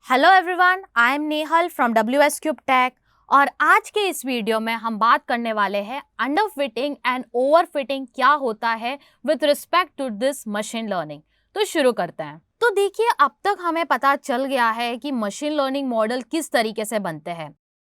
Hello everyone, I am Nehal from WS cube tech और आज के इस वीडियो में हम बात करने वाले हैं under fitting and over fitting क्या होता है with respect to this machine learning. तो शुरू करते हैं। तो देखिए, अब तक हमें पता चल गया है कि मशीन लर्निंग मॉडल किस तरीके से बनते हैं।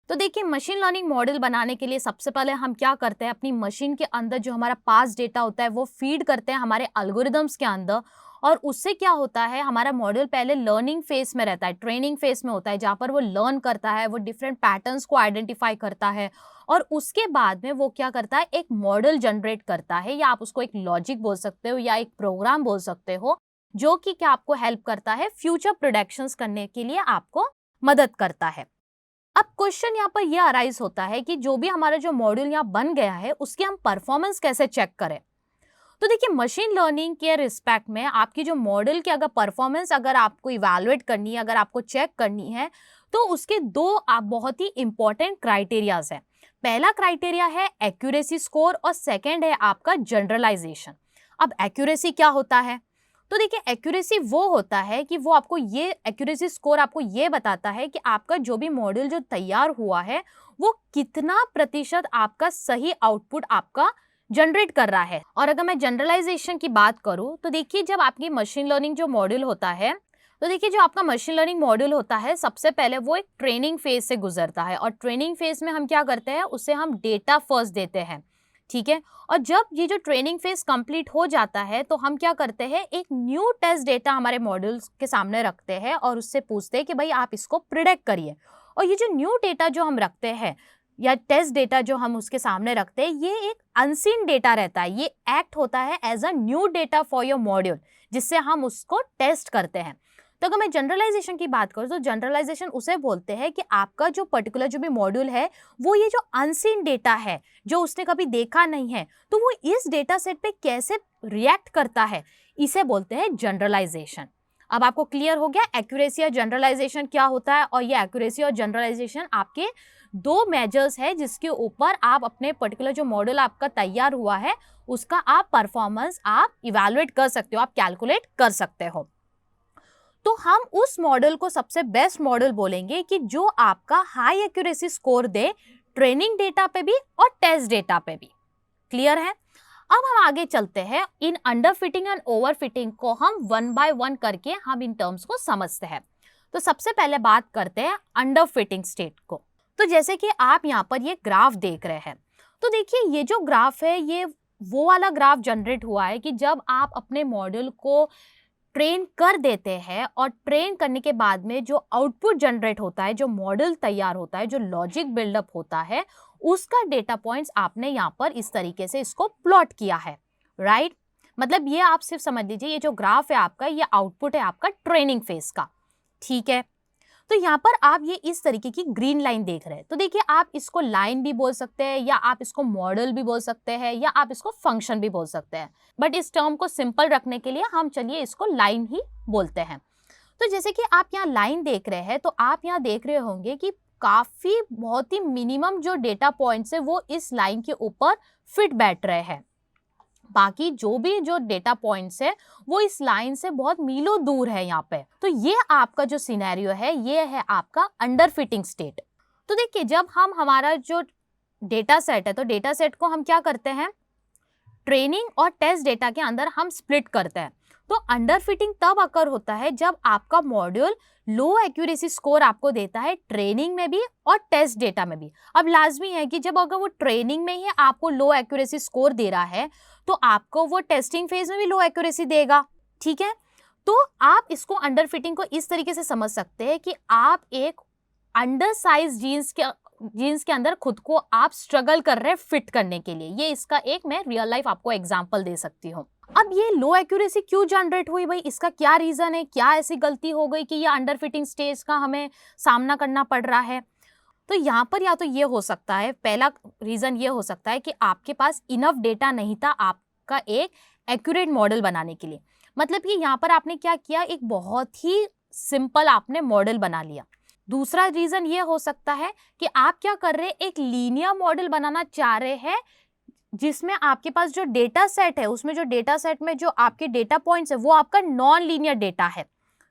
तो देखिए, मशीन लर्निंग मॉडल बनाने के लिए सबसे पहले हम क्या करते हैं, अपनी मशीन के अंदर जो हमारा पास डेटा होता है वो फीड करते हैं हमारे एल्गोरिदम्स के अंदर। और उससे क्या होता है, हमारा मॉडल पहले लर्निंग फेज में रहता है, ट्रेनिंग फेज में होता है, जहाँ पर वो लर्न करता है, वो डिफरेंट पैटर्न्स को आइडेंटिफाई करता है। और उसके बाद में वो क्या करता है, एक मॉडल जनरेट करता है, या आप उसको एक लॉजिक बोल सकते हो या एक प्रोग्राम बोल सकते हो, जो कि क्या आपको हेल्प करता है फ्यूचर प्रोडक्शंस करने के लिए आपको मदद करता है। अब क्वेश्चन यहाँ पर यह अराइज होता है कि जो भी हमारा जो मॉड्यूल यहाँ बन गया है उसकी हम परफॉर्मेंस कैसे चेक करें। तो देखिए, मशीन लर्निंग के रिस्पेक्ट में आपकी जो मॉडल की अगर परफॉर्मेंस अगर आपको इवैल्यूएट करनी है, अगर आपको चेक करनी है, तो उसके दो आप बहुत ही इंपॉर्टेंट क्राइटेरियाज है। पहला क्राइटेरिया है एक्यूरेसी स्कोर और सेकेंड है आपका जनरलाइजेशन। अब एक्यूरेसी क्या होता है? तो देखिए, एक्यूरेसी वो होता है कि वो आपको ये एक्यूरेसी स्कोर आपको ये बताता है कि आपका जो भी मॉडल जो तैयार हुआ है वो कितना प्रतिशत आपका सही आउटपुट आपका जनरेट कर रहा है। और अगर मैं जनरलाइजेशन की बात करूं तो देखिए, जब आपकी मशीन लर्निंग जो मॉड्यूल होता है, तो देखिए जो आपका मशीन लर्निंग मॉड्यूल होता है सबसे पहले वो एक ट्रेनिंग फेज से गुजरता है। और ट्रेनिंग फेज में हम क्या करते हैं, उसे हम डेटा फर्स्ट देते हैं, ठीक है। और जब ये जो ट्रेनिंग फेज कंप्लीट हो जाता है तो हम क्या करते हैं, एक न्यू टेस्ट डेटा हमारे मॉड्यूल्स के सामने रखते हैं और उससे पूछते हैं कि भाई आप इसको प्रिडिक्ट करिए। और ये जो न्यू डेटा जो हम रखते हैं या टेस्ट डेटा जो हम उसके सामने रखते हैं, ये एक अनसीन डेटा रहता है, ये एक्ट होता है as a new data for your module, जिससे हम उसको टेस्ट करते हैं। तो अगर मैं जनरलाइजेशन की बात करूँ तो जनरलाइजेशन उसे बोलते हैं कि आपका जो पर्टिकुलर जो भी मॉड्यूल है वो ये जो अनसीन डेटा है, जो उसने कभी देखा नहीं है, तो वो इस डेटा सेट पे कैसे रिएक्ट करता है, इसे बोलते हैं जनरलाइजेशन। अब आपको क्लियर हो गया एक्यूरेसी और जनरलाइजेशन क्या होता है। और ये एक्यूरेसी और जनरलाइजेशन आपके दो मेजर्स है जिसके ऊपर आप अपने पर्टिकुलर जो मॉडल आपका तैयार हुआ है उसका आप परफॉर्मेंस आप इवैल्यूएट कर सकते हो, आप कैलकुलेट कर सकते हो। तो हम उस मॉडल को सबसे बेस्ट मॉडल बोलेंगे कि जो आपका हाई एक्यूरेसी स्कोर दे, ट्रेनिंग डेटा पे भी और टेस्ट डेटा पे भी। क्लियर है? अब हम आगे चलते हैं, in under fitting and over fitting को हम वन बाय वन करके हम इन टर्म्स को समझते हैं। तो सबसे पहले बात करते हैं अंडर फिटिंग स्टेट को। तो जैसे कि आप यहाँ पर ये ग्राफ देख रहे हैं, तो देखिए ये जो ग्राफ है ये वो वाला ग्राफ जनरेट हुआ है कि जब आप अपने मॉडल को ट्रेन कर देते हैं और ट्रेन करने के बाद में जो आउटपुट जनरेट होता है, जो मॉडल तैयार होता है, जो लॉजिक बिल्डअप होता है, उसका डेटा पॉइंट्स आपने यहाँ पर इस तरीके से इसको प्लॉट किया है, राइट। मतलब ये आप सिर्फ समझ लीजिए, ये जो ग्राफ है आपका, ये आउटपुट है आपका ट्रेनिंग फेज का, ठीक है। तो यहाँ पर आप ये इस तरीके की ग्रीन लाइन देख रहे हैं। तो देखिए, आप इसको लाइन भी बोल सकते हैं, या आप इसको मॉडल भी बोल सकते हैं, या आप इसको फंक्शन भी बोल सकते हैं, बट इस टर्म को सिंपल रखने के लिए हम चलिए इसको लाइन ही बोलते हैं। तो जैसे कि आप यहाँ लाइन देख रहे हैं, तो आप यहाँ देख रहे होंगे कि काफ़ी बहुत ही मिनिमम जो डेटा पॉइंट्स है वो इस लाइन के ऊपर फिट बैठ रहे हैं। बाकी जो भी जो डेटा पॉइंट्स है वो इस लाइन से बहुत मीलों दूर है यहाँ पे। तो ये आपका जो सिनेरियो है ये है आपका अंडर फिटिंग स्टेट। तो देखिए, जब हम हमारा जो डेटा सेट है, तो डेटा सेट को हम क्या करते हैं, ट्रेनिंग और टेस्ट डेटा के अंदर हम स्प्लिट करते हैं। तो अंडर फिटिंग तब अकर होता है जब आपका मॉड्यूल लो एक्यूरेसी स्कोर आपको देता है ट्रेनिंग में भी और टेस्ट डेटा में भी। अब लाजमी है कि जब अगर वो ट्रेनिंग में ही आपको लो एक्यूरेसी स्कोर दे रहा है तो आपको वो टेस्टिंग फेज में भी लो एक्यूरेसी देगा, ठीक है। तो आप इसको अंडर फिटिंग को इस तरीके से समझ सकते हैं कि आप एक अंडर साइज जीन्स के अंदर खुद को आप स्ट्रगल कर रहे हैं फिट करने के लिए। ये इसका एक मैं रियल लाइफ आपको एग्जांपल दे सकती हूँ। अब ये लो एक्यूरेसी क्यों जनरेट हुई भाई, इसका क्या रीजन है, क्या ऐसी गलती हो गई कि ये अंडर फिटिंग स्टेज का हमें सामना करना पड़ रहा है। तो यहाँ पर या तो ये हो सकता है, पहला रीजन ये हो सकता है कि आपके पास इनफ डेटा नहीं था आपका एक एक्यूरेट मॉडल बनाने के लिए। मतलब कि यहाँ पर आपने क्या किया, एक बहुत ही सिंपल आपने मॉडल बना लिया। दूसरा रीजन ये हो सकता है कि आप क्या कर रहे हैं, एक लीनियर मॉडल बनाना चाह रहे हैं जिसमें आपके पास जो डेटा सेट है उसमें जो डेटा सेट में जो आपके डेटा पॉइंट्स है वो आपका नॉन लीनियर डेटा है।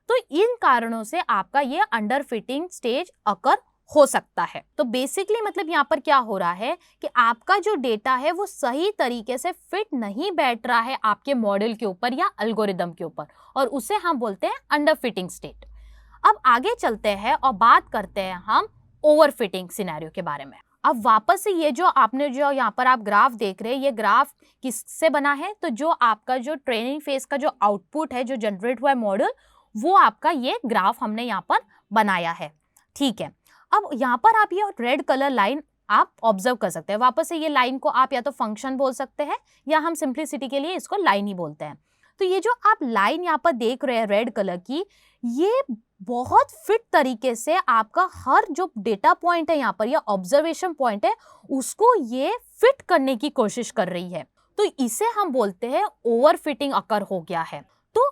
तो इन कारणों से आपका ये अंडर फिटिंग स्टेज अकर हो सकता है। तो बेसिकली मतलब यहाँ पर क्या हो रहा है कि आपका जो डेटा है वो सही तरीके से फिट नहीं बैठ रहा है आपके मॉडल के ऊपर या एल्गोरिदम के ऊपर, और उसे हम बोलते हैं अंडर फिटिंग स्टेट। अब आगे चलते हैं और बात करते हैं हम ओवर फिटिंग सिनेरियो के बारे में। अब वापस से ये जो आपने जो यहाँ पर आप ग्राफ देख रहे हैं, ये ग्राफ किससे बना है? तो जो आपका जो ट्रेनिंग फेज का जो आउटपुट है, जो जनरेट हुआ है मॉडल, वो आपका ये ग्राफ हमने यहाँ पर बनाया है। ठीक है, अब यहाँ पर आप ये रेड कलर लाइन आप ऑब्जर्व कर सकते हैं। वापस से ये लाइन को आप या तो फंक्शन बोल सकते हैं या हम सिंप्लिसिटी के लिए इसको लाइन ही बोलते हैं। तो ये जो आप लाइन यहाँ पर देख रहे हैं रेड कलर की, ये बहुत फिट तरीके से आपका हर जो डेटा पॉइंट है यहाँ पर या ऑब्जर्वेशन पॉइंट है, उसको ये फिट करने की कोशिश कर रही है। तो इसे हम बोलते हैं ओवर फिटिंग अकर हो गया है। तो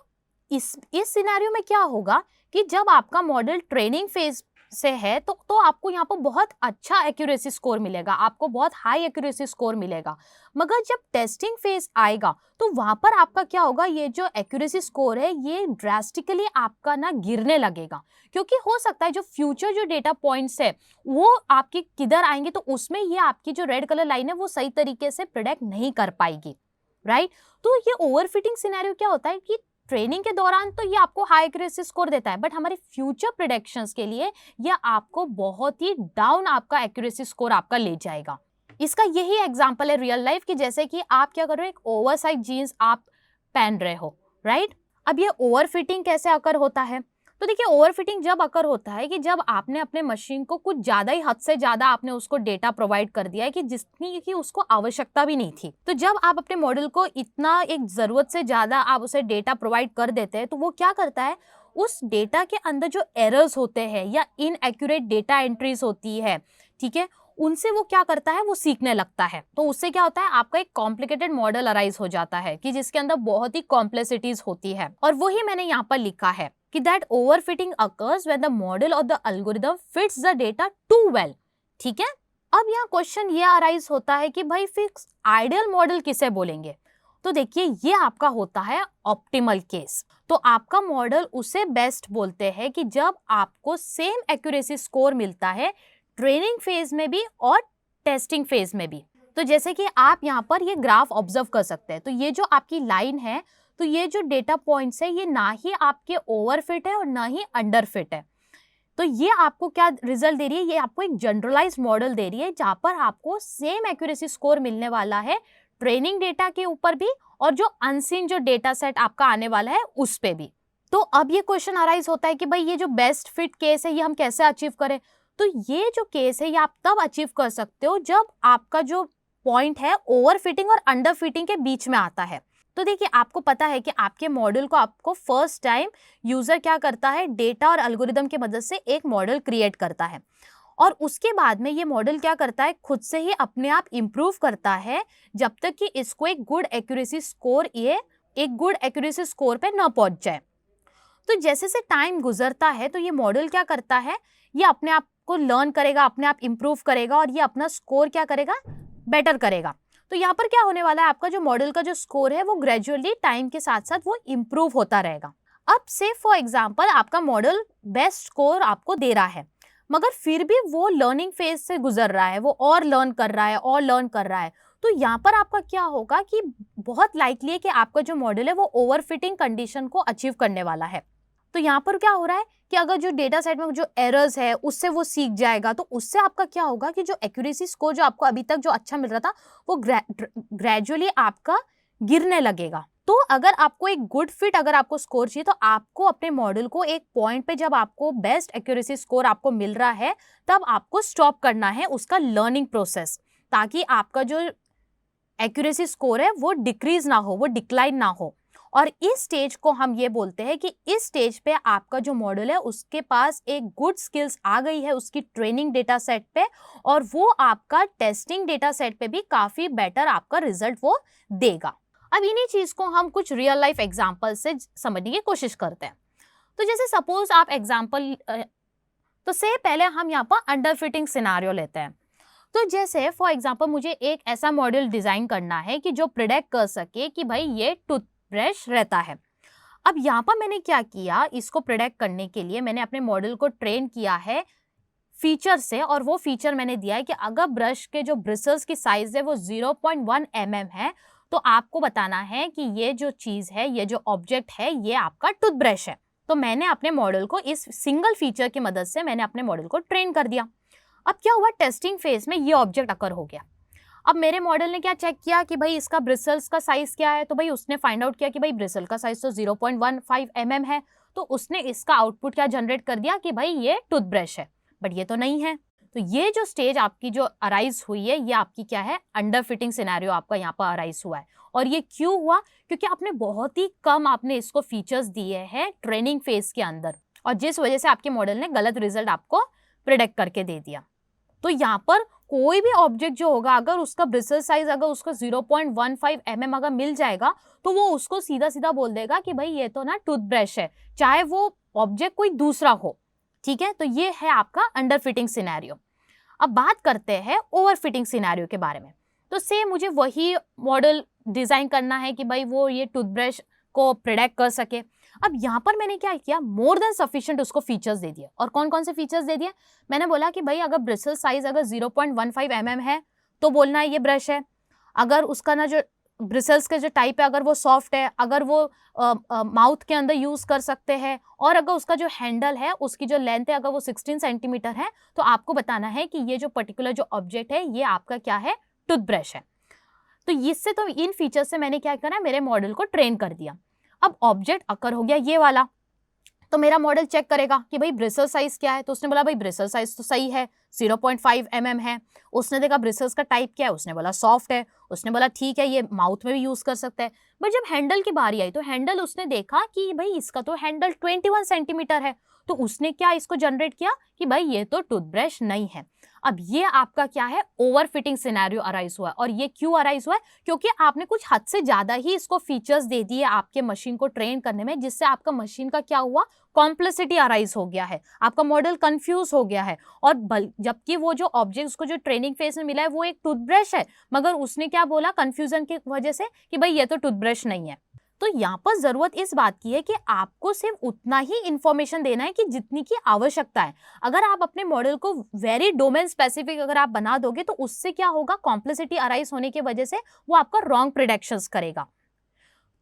इस सिनेरियो में क्या होगा कि जब आपका मॉडल ट्रेनिंग फेज से है तो आपको यहाँ पर बहुत अच्छा एक्यूरेसी स्कोर मिलेगा, आपको बहुत हाई एक्यूरेसी स्कोर मिलेगा। मगर जब टेस्टिंग फेज आएगा तो वहां पर आपका क्या होगा, ये जो एक्यूरेसी स्कोर है ये ड्रास्टिकली आपका ना गिरने लगेगा, क्योंकि हो सकता है जो फ्यूचर जो डेटा पॉइंट्स है वो आपके किधर आएंगे तो उसमें ये आपकी जो रेड कलर लाइन है वो सही तरीके से प्रेडिक्ट नहीं कर पाएगी, राइट। तो ये ओवरफिटिंग सिनेरियो क्या होता है कि ट्रेनिंग के दौरान तो ये आपको हाई एक्यूरेसी स्कोर देता है, बट हमारे फ्यूचर प्रेडिक्शंस के लिए ये आपको बहुत ही डाउन आपका एक्यूरेसी स्कोर आपका ले जाएगा। इसका यही एग्जांपल है रियल लाइफ की, जैसे कि आप क्या कर रहे हो, एक ओवरसाइज जीन्स आप पहन रहे हो, राइट। अब ये ओवरफिटिंग कैसे अकर होता है? तो देखिए, ओवरफिटिंग जब अकर होता है कि जब आपने अपने मशीन को कुछ ज्यादा ही, हद से ज्यादा आपने उसको डेटा प्रोवाइड कर दिया है कि जितनी की उसको आवश्यकता भी नहीं थी। तो जब आप अपने मॉडल को इतना एक जरूरत से ज्यादा आप उसे डेटा प्रोवाइड कर देते हैं तो वो क्या करता है, उस डेटा के अंदर जो एरर्स होते हैं या इनएक्यूरेट डेटा एंट्रीज होती है, ठीक है, उनसे वो क्या करता है, वो सीखने लगता है। तो उससे क्या होता है, आपका एक कॉम्प्लिकेटेड मॉडल अराइज हो जाता है कि जिसके अंदर बहुत ही कॉम्प्लेक्सिटीज होती है। और वही मैंने यहाँ पर लिखा है कि that overfitting occurs when the model or the algorithm fits the data too well। ठीक है, अब यहाँ क्वेश्चन ये अराइज होता है कि भाई फिक्स आइडियल मॉडल किसे बोलेंगे? तो देखिए, ये आपका होता है ऑप्टिमल केस। तो आपका मॉडल उसे बेस्ट बोलते हैं कि जब आपको सेम एक्यूरेसी स्कोर मिलता है ट्रेनिंग फेज में भी और टेस्टिंग फेज में भी। तो जैसे कि आप यहाँ पर ये ग्राफ ऑब्जर्व कर सकते हैं, तो ये जो आपकी लाइन है, तो ये जो डेटा पॉइंट्स है ये ना ही आपके ओवर फिट है और ना ही अंडर फिट है। तो ये आपको क्या रिजल्ट दे रही है, ये आपको एक जनरलाइज्ड मॉडल दे रही है जहां पर आपको सेम एक्यूरेसी स्कोर मिलने वाला है ट्रेनिंग डेटा के ऊपर भी और जो अनसीन जो डेटा सेट आपका आने वाला है उस पे भी। तो अब ये क्वेश्चन अराइज होता है कि भाई ये जो बेस्ट फिट केस है ये हम कैसे अचीव करें? तो ये जो केस है ये आप तब अचीव कर सकते हो जब आपका जो पॉइंट है ओवर फिटिंग और अंडर फिटिंग के बीच में आता है। तो देखिए, आपको पता है कि आपके मॉडल को आपको फर्स्ट टाइम यूजर क्या करता है, डेटा और एल्गोरिदम की मदद से एक मॉडल क्रिएट करता है, और उसके बाद में ये मॉडल क्या करता है, खुद से ही अपने आप इम्प्रूव करता है जब तक कि इसको एक गुड एक्यूरेसी स्कोर पे ना पहुंच जाए। तो जैसे से टाइम गुजरता है तो ये मॉडल क्या करता है, ये अपने आप को लर्न करेगा, अपने आप इम्प्रूव करेगा और ये अपना स्कोर क्या करेगा, बेटर करेगा। तो यहाँ पर क्या होने वाला है, आपका जो मॉडल का जो स्कोर है वो ग्रेजुअली टाइम के साथ साथ वो इम्प्रूव होता रहेगा। अब से फॉर एग्जांपल आपका मॉडल बेस्ट स्कोर आपको दे रहा है, मगर फिर भी वो लर्निंग फेज से गुजर रहा है, वो और लर्न कर रहा है और लर्न कर रहा है। तो यहाँ पर आपका क्या होगा कि बहुत लाइकली है कि आपका जो मॉडल है वो ओवरफिटिंग कंडीशन को अचीव करने वाला है। तो यहाँ पर क्या हो रहा है कि अगर जो डेटा सेट में जो एरर्स है उससे वो सीख जाएगा, तो उससे आपका क्या होगा कि जो एक्यूरेसी स्कोर जो आपको अभी तक जो अच्छा मिल रहा था वो ग्रेजुअली आपका गिरने लगेगा। तो अगर आपको एक गुड फिट अगर आपको स्कोर चाहिए तो आपको अपने मॉडल को एक पॉइंट पे जब आपको बेस्ट एक्यूरेसी स्कोर आपको मिल रहा है तब आपको स्टॉप करना है उसका लर्निंग प्रोसेस, ताकि आपका जो एक्यूरेसी स्कोर है वो डिक्रीज ना हो, वो डिक्लाइन ना हो। और इस स्टेज को हम ये बोलते हैं कि इस स्टेज पे आपका जो मॉडल है उसके पास एक गुड स्किल्स आ गई है उसकी ट्रेनिंग डेटा सेट पे, और वो आपका टेस्टिंग डेटा सेट पे भी काफी बेटर आपका रिजल्ट वो देगा। अब इन्हीं चीज को हम कुछ रियल लाइफ एग्जांपल से समझने की कोशिश करते हैं। तो जैसे सपोज आप एग्जांपल, तो से पहले हम यहाँ पर अंडर फिटिंग सिनारियो लेते हैं। तो जैसे फॉर एग्जांपल मुझे एक ऐसा मॉडल डिजाइन करना है कि जो प्रिडिक्ट कर सके कि भाई ये टूथब्रश रहता है। अब यहाँ पर मैंने क्या किया, इसको प्रिडिक्ट करने के लिए मैंने अपने मॉडल को ट्रेन किया है फीचर से, और वो फीचर मैंने दिया है कि अगर ब्रश के जो ब्रिसल्स की साइज है वो 0.1 mm है, तो आपको बताना है कि ये जो चीज है, ये जो ऑब्जेक्ट है, ये आपका टूथब्रश है। तो मैंने अपने मॉडल को इस सिंगल फीचर की मदद से मैंने अपने मॉडल को ट्रेन कर दिया। अब क्या हुआ, टेस्टिंग फेज में ये ऑब्जेक्ट अकर हो गया। अब मेरे मॉडल ने क्या चेक किया कि भाई इसका ब्रिसल्स का साइज क्या है, तो भाई उसने फाइंड आउट किया कि भाई ब्रिसल का साइज तो 0.15 mm है, तो उसने इसका आउटपुट क्या जनरेट कर दिया कि भाई ये टूथब्रश है, बट ये तो नहीं है। तो ये जो स्टेज आपकी जो अराइज हुई है, ये आपकी क्या है, अंडर फिटिंग सिनेरियो आपका यहाँ पर अराइज हुआ है। और ये क्यों हुआ, क्योंकि आपने बहुत ही कम आपने इसको फीचर्स दिए हैं ट्रेनिंग फेज के अंदर, और जिस वजह से आपके मॉडल ने गलत रिजल्ट आपको प्रिडिक्ट करके दे दिया। तो यहाँ पर कोई भी ऑब्जेक्ट जो होगा, अगर उसका ब्रिसल साइज अगर उसको 0.15 mm अगर मिल जाएगा, तो वो उसको सीधा सीधा बोल देगा कि भाई ये तो ना टूथब्रश है, चाहे वो ऑब्जेक्ट कोई दूसरा हो। ठीक है, तो ये है आपका अंडर फिटिंग सिनेरियो। अब बात करते हैं ओवर फिटिंग सिनेरियो के बारे में। तो सेम मुझे वही मॉडल डिजाइन करना है कि भाई वो ये टूथब्रश को प्रिडिक्ट कर सके। अब यहाँ पर मैंने क्या किया, मोर देन सफिशिएंट उसको फीचर्स दे दिए। और कौन कौन से फीचर्स दे दिए, मैंने बोला कि भाई अगर ब्रिसल साइज अगर 0.15 mm है तो बोलना है ये ब्रश है। अगर उसका ना जो ब्रिसल्स के जो टाइप है, अगर वो सॉफ्ट है, अगर वो माउथ के अंदर यूज कर सकते हैं, और अगर उसका जो हैंडल है, उसकी जो लेंथ है, अगर वो 16 सेंटीमीटर है, तो आपको बताना है कि ये जो पर्टिकुलर जो ऑब्जेक्ट है, ये आपका क्या है, टूथब्रश है। तो इससे, तो इन फीचर से मैंने क्या करा, मेरे मॉडल को ट्रेन कर दिया। अब ऑब्जेक्ट अकर हो गया ये वाला, तो मेरा मॉडल चेक करेगा कि भाई ब्रिसल साइज क्या है। तो उसने बोला भाई ब्रिसल साइज तो सही है, 0.5 mm है। उसने देखा ब्रिसल्स का टाइप क्या है, उसने बोला सॉफ्ट है। उसने बोला ठीक है, ये माउथ में भी यूज कर सकता है। बट जब हैंडल की बारी आई, तो हैंडल उसने देखा कि भाई इसका तो हैंडल 21 सेंटीमीटर है। तो उसने क्या इसको जनरेट किया कि भाई ये तो टूथब्रश नहीं है। अब ये आपका क्या है, ओवर फिटिंग सिनेरियो अराइज हुआ है। और ये क्यों अराइज हुआ है, क्योंकि आपने कुछ हद से ज्यादा ही इसको फीचर्स दे दिए आपके मशीन को ट्रेन करने में, जिससे आपका मशीन का क्या हुआ, कॉम्प्लेक्सिटी अराइज हो गया है, आपका मॉडल कंफ्यूज हो गया है। और जबकि वो जो ऑब्जेक्ट उसको जो ट्रेनिंग फेज में मिला है वो एक टूथब्रश है, मगर उसने क्या बोला कंफ्यूजन की वजह से कि भाई ये तो टूथब्रश नहीं है। तो यहाँ पर जरूरत इस बात की है कि आपको सिर्फ उतना ही इंफॉर्मेशन देना है कि जितनी की आवश्यकता है। अगर आप अपने मॉडल को वेरी डोमेन स्पेसिफिक अगर आप बना दोगे, तो उससे क्या होगा, कॉम्प्लेक्सिटी अराइज होने की वजह से वो आपका रॉन्ग प्रेडिक्शंस करेगा।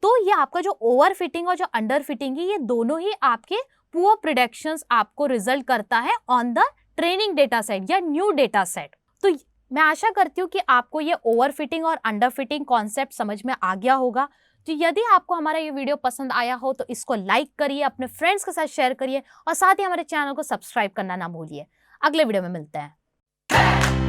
तो ये आपका जो ओवर फिटिंग और जो अंडर फिटिंग है, ये दोनों ही आपके पुअर प्रेडिक्शंस आपको रिजल्ट करता है on the training data set या न्यू डेटा सेट। तो मैं आशा करती हूँ कि आपको ये ओवर फिटिंग और अंडर फिटिंग कॉन्सेप्ट समझ में आ गया होगा। तो यदि आपको हमारा ये वीडियो पसंद आया हो तो इसको लाइक करिए, अपने फ्रेंड्स के साथ शेयर करिए, और साथ ही हमारे चैनल को सब्सक्राइब करना ना भूलिए। अगले वीडियो में मिलते हैं।